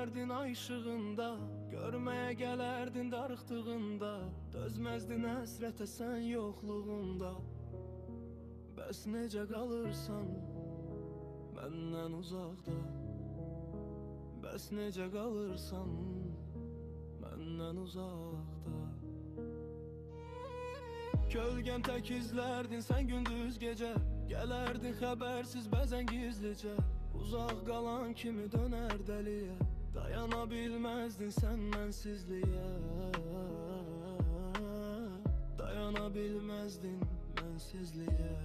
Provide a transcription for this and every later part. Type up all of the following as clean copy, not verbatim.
gülərdin ay ışığında, görməyə gələrdin darıxdığında, dözməzdin həsrətə sən yoxluğunda. Bəs necə qalırsan məndən uzaqda? Bəs necə qalırsan məndən uzaqda? Kölgəm tək izlərdin sən gündüz gecə, gələrdin xəbərsiz bəzən gizlicə. Uzaq qalan kimi dönər dəliyə, dayana bilməzdin sən mənsizliyə. Dayana bilməzdin mənsizliyə.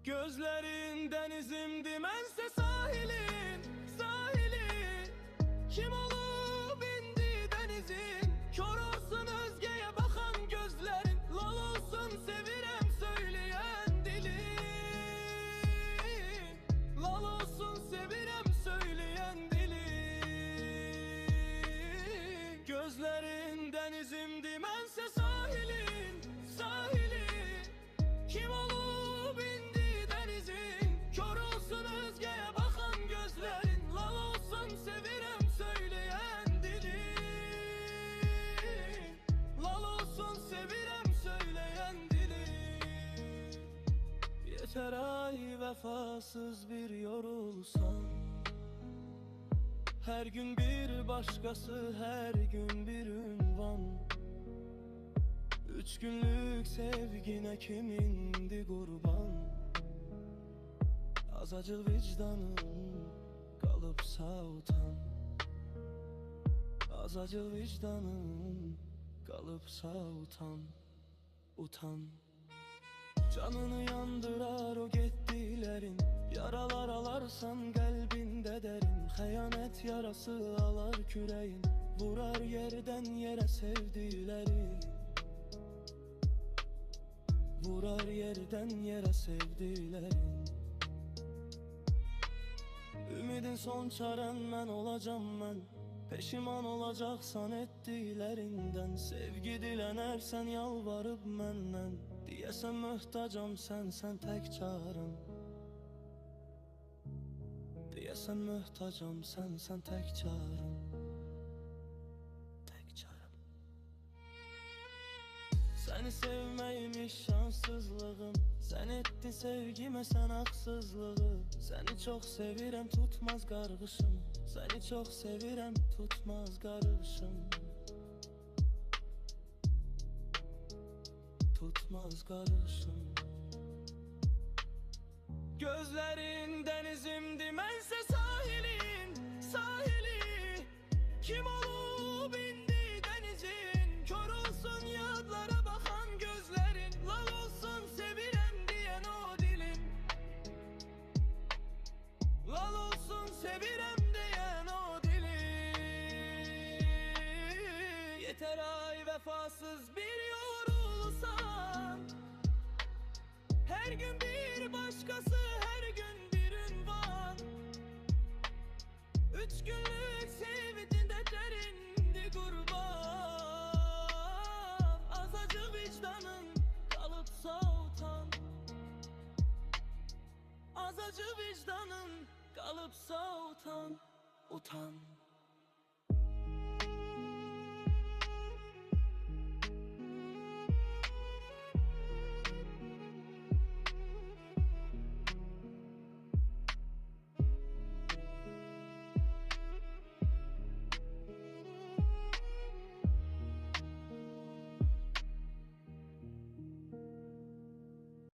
Gözlərin dənizimdi, mənsə sahilin, sahili. Kim olub indi dənizin? Kör olsun özgəyə baxan gözlərin, lal olsun sevirəm söyləyən dilin. Lal olsun sevirəm söyləyən dilin. Gözlərin dənizimdi, mənsə sahilin, sahili. Kim olub indi dənizin? Kör olsun özgəyə baxan gözlərin, lal olsun sevirəm söyləyən dilin. Lal olsun sevirəm söyləyən dilin. Yeter ay vəfasız bir yorulsan, her gün bir başkası, her gün bir ünvan. 3 günlük sevgine kimindi kurban? Azacık vicdanın kalıpsa utan. Azacık vicdanın kalıpsa utan, utan. Canını yandırar o getdilerin, yaralar alarsan kalbinde derin. Xəyanət yarası alar küreğin, vurar yerden yere sevdilerin. Vurar yerden yere sevdilerin. Ümidin son çaren mən olacam mən, peşiman olacaksan etdilerinden. Sevgi dilənersən yalvarıb məndən, deyəsən möhtacam sən tək çarəm. Deyəsən möhtacam sən tək çarəm. Tək çarəm. Səni sevməymiş şanssızlığım, sən etdin sevgimə sən haqsızlığı. Səni çox sevirəm tutmaz qarğışım, səni çox sevirəm tutmaz qarğışım. Tutmaz qarğışım. Gözlərin dənizimdi, mənsə sahilin, sahili. Kim olub indi dənizin? Kör olsun yadlara baxan gözlərin, lal olsun sevirəm deyən o dilin. Lal olsun sevirəm deyən o dilin. Yeter ay vəfasız bir yorulsan, her gün bir başkası, her gün bir ünvan. 3 günlük sevdiğinde derindi kurban. Azacık vicdanın kalıpsa utan. Azacık vicdanın kalıpsa utan, utan.